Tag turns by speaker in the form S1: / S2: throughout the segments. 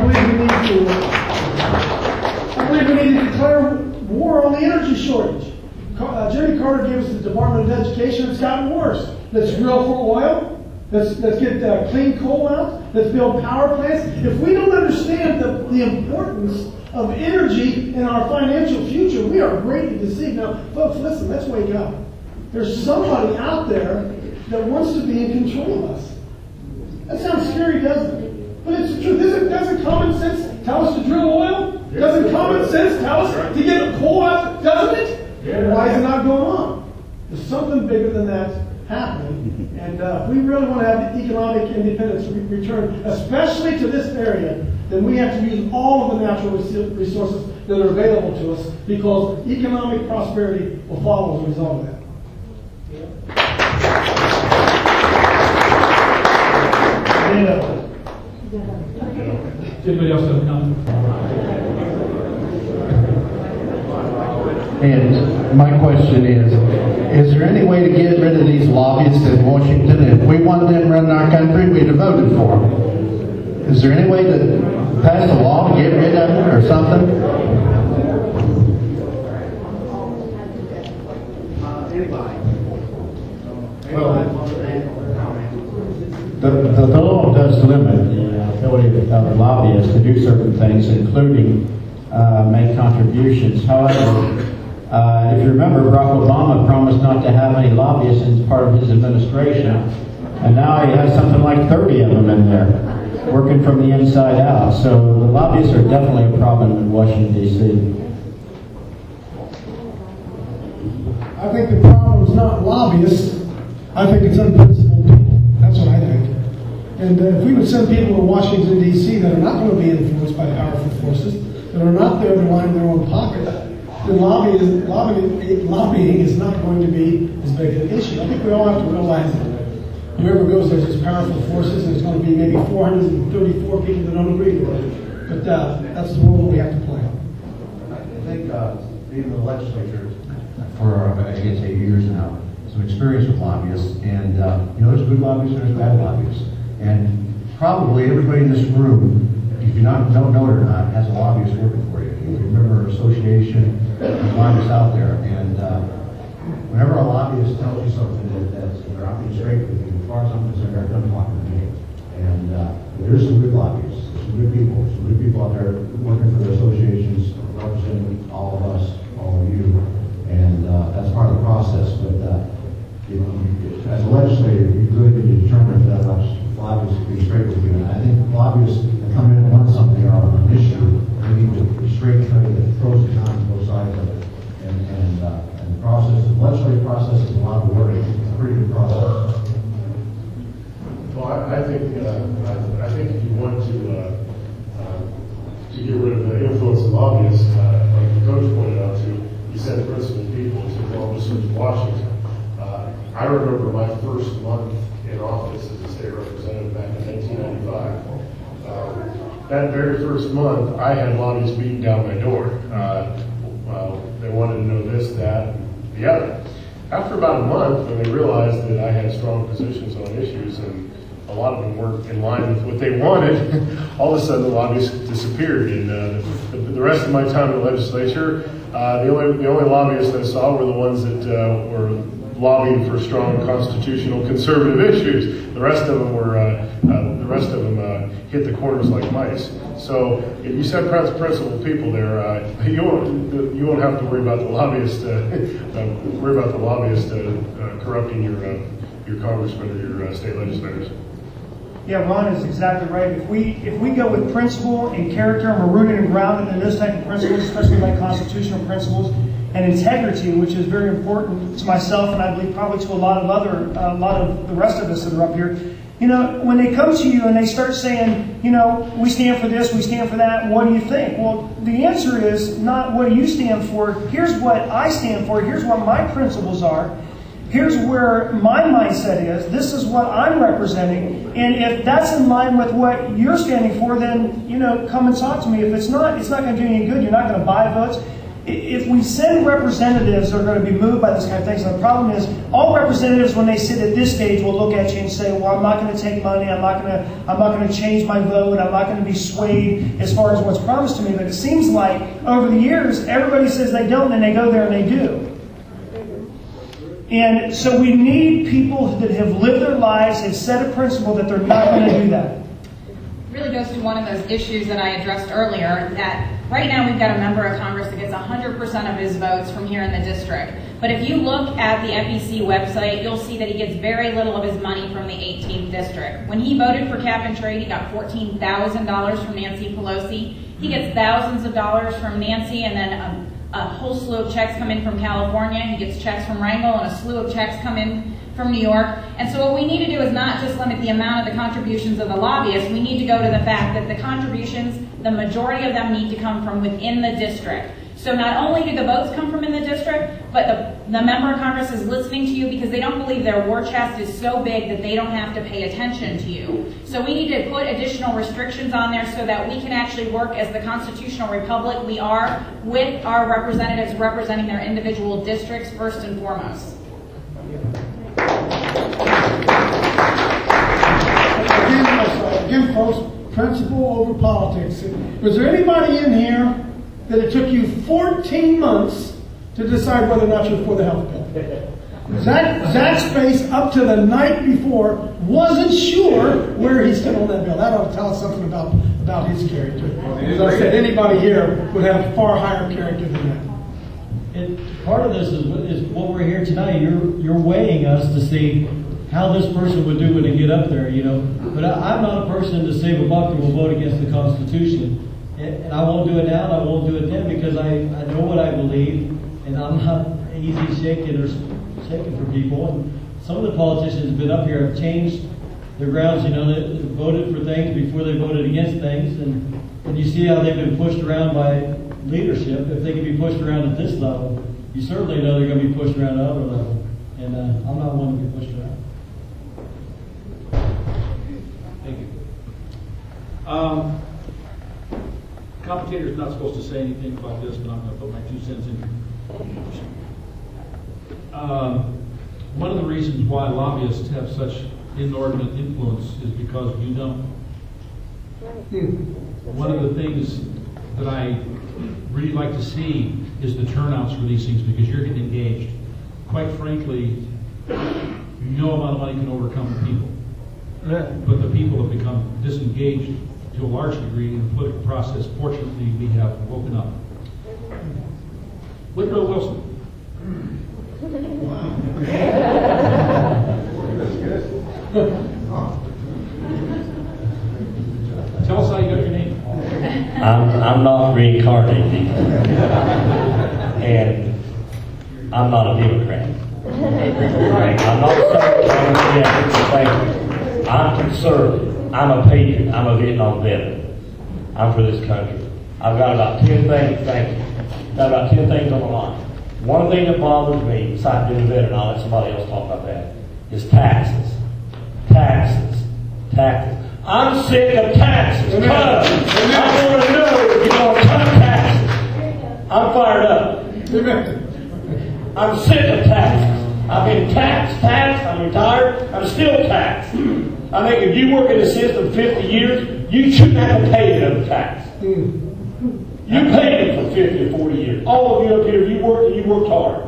S1: believe we need to declare war on the energy shortage. Jimmy Carter gave us the Department of Education. It's gotten worse. Let's drill for oil. Let's get clean coal out. Let's build power plants. If we don't understand the importance of energy in our financial future, we are greatly deceived. Now, folks, listen, let's wake up. There's somebody out there that wants to be in control of us. That sounds scary, doesn't it? But it's the truth. Doesn't common sense tell us to drill oil? Doesn't common sense tell us to get the coal out? Doesn't it? Yeah. Why is it not going on? There's something bigger than that happening. And if we really want to have the economic independence return, especially to this area, then we have to use all of the natural resources that are available to us, because economic prosperity will follow as a result of that.
S2: Anybody else have a comment?
S3: And my question is there any way to get rid of these lobbyists in Washington? If we wanted them to run our country, we'd have voted for them. Is there any way to pass a law to get rid of them or something? Well, the law does limit the ability of lobbyists to do certain things, including make contributions. However, if you remember, Barack Obama promised not to have any lobbyists as part of his administration, and now he has something like 30 of them in there, working from the inside out. So the lobbyists are definitely a problem in Washington, D.C.
S1: I think the problem is not lobbyists. I think it's unprincipled people. That's what I think. And if we would send people to Washington, D.C. that are not going to be influenced by powerful forces, that are not there to line their own pocket, then lobbying is not going to be as big an issue. I think we all have to realize that whoever goes, there's these powerful forces, and there's going to be maybe 434 people that don't agree with it. But that's the role we have to play.
S3: I think being in the legislature for, I guess, 8 years now, some experience with lobbyists, and there's good lobbyists and there's bad lobbyists. And probably everybody in this room, if you don't know it or not, has a lobbyist working for you. If you remember our association, there's lobbyists out there, and whenever a lobbyist tells you something that they're not being straight with you, as far as I'm concerned, they're done talking to me. And there's some good lobbyists, some good people out there working for their associations, representing all of us, all of you, and that's part of the process. But as a legislator, you really need to determine if that lobbyists to be straight with you. And I think lobbyists that come in and want something or an issue, they need to be straight and try to get the pros and cons, both sides of it. And the process, the legislative process is a lot of work. It's a pretty good process.
S4: Well, I think if you want to get rid of the influence of lobbyists, like the coach pointed out to, you send principled people to Columbus or to Washington. I remember my first month in office as a state representative back in 1995. That very first month, I had lobbyists beating down my door. They wanted to know this, that, and the other. After about a month, when they realized that I had strong positions on issues and a lot of them weren't in line with what they wanted, all of a sudden the lobbyists disappeared. And the rest of my time in the legislature, the only lobbyists I saw were the ones that were lobbying for strong constitutional conservative issues. The rest of them were hit the corners like mice. So if you set principled people there, you won't have to worry about the lobbyist corrupting your congressmen or your state legislators.
S5: Yeah, Ron is exactly right. If we go with principle and character, and we're rooted and grounded in those type of principles, especially like constitutional principles and integrity, which is very important to myself, and I believe probably to a lot of the rest of us that are up here. When they come to you and they start saying, we stand for this, we stand for that, what do you think? Well, the answer is not what do you stand for. Here's what I stand for. Here's what my principles are. Here's where my mindset is. This is what I'm representing. And if that's in line with what you're standing for, then, come and talk to me. If it's not going to do any good. You're not going to buy votes. if we send representatives that are going to be moved by this kind of thing, so the problem is all representatives, when they sit at this stage, will look at you and say, well, I'm not going to take money, I'm not going to change my vote, I'm not going to be swayed as far as what's promised to me. But it seems like over the years, everybody says they don't, and they go there and they do. And so we need people that have lived their lives, have set a principle that they're not going to do that.
S2: It really goes to one of those issues that I addressed earlier, that right now we've got a member of Congress that gets 100% of his votes from here in the district. But if you look at the FEC website, you'll see that he gets very little of his money from the 18th district. When he voted for cap and trade, he got $14,000 from Nancy Pelosi. He gets thousands of dollars from Nancy, and then a whole slew of checks come in from California. He gets checks from Wrangell, and a slew of checks come in from New York. And so what we need to do is not just limit the amount of the contributions of the lobbyists. We need to go to the fact that the contributions, the majority of them need to come from within the district. So not only do the votes come from in the district, but the member of Congress is listening to you because they don't believe their war chest is so big that they don't have to pay attention to you. So we need to put additional restrictions on there so that we can actually work as the constitutional republic we are, with our representatives representing their individual districts first and foremost.
S1: Again, folks, principle over politics. Was there anybody in here that it took you 14 months to decide whether or not you're for the health bill? Zach Space, up to the night before, wasn't sure where he stood on that bill. That ought to tell us something about his character. As I said, anybody here would have far higher character than that.
S6: Part of this is what we're here tonight. You're weighing us to see how this person would do when they get up there, you know. But I'm not a person to save a buck and will vote against the Constitution. And I won't do it now, and I won't do it then, because I know what I believe, and I'm not easy shaking for people. And some of the politicians have been up here have changed their grounds, you know, they voted for things before they voted against things, and you see how they've been pushed around by leadership. If they can be pushed around at this level, you certainly know they're going to be pushed around at other level. And I'm not one to be pushed around.
S7: Thank you. Commentator's not supposed to say anything about this, but I'm going to put my 2 cents in. One of the reasons why lobbyists have such inordinate influence is because you don't. One of the things that I really like to see is the turnouts for these things, because you're getting engaged. Quite frankly, no amount of money can overcome the people. But the people have become disengaged to a large degree in the political process. Fortunately, we have woken up. Woodrow Wilson. Tell us how you got your name.
S8: I'm not reincarnated, and I'm not a Democrat. I'm not I'm conservative. I'm a patriot. I'm a Vietnam veteran. I'm for this country. I've got about 10 things. Thank you. Got about 10 things on my mind. One thing that bothers me, besides being a veteran, I'll let somebody else talk about that, is taxes. Taxes. Taxes. I'm sick of taxes. Because I want to know if you're going to cut taxes. I'm fired up. I'm sick of taxes. I've been taxed. I'm retired. I'm still taxed. I think if you work in the system 50 years, you shouldn't have to pay another tax. You paid it for 50 or 40 years. All of you up here, you worked hard.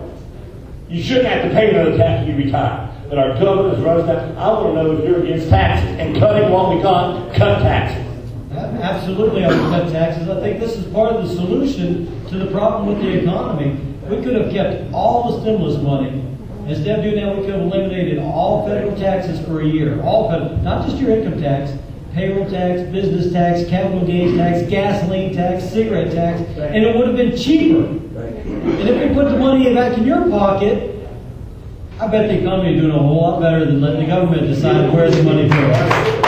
S8: You shouldn't have to pay another tax when you retire. But our government has run us down. I want to know if you're against taxes and cutting what we cut taxes.
S6: Absolutely, I would cut taxes. I think this is part of the solution to the problem with the economy. We could have kept all the stimulus money. Instead of doing that, we could have eliminated all federal taxes for a year. All federal, not just your income tax, payroll tax, business tax, capital gains tax, gasoline tax, cigarette tax, and it would have been cheaper. And if we put the money back in your pocket, I bet the economy is doing a whole lot better than letting the government decide where the money goes.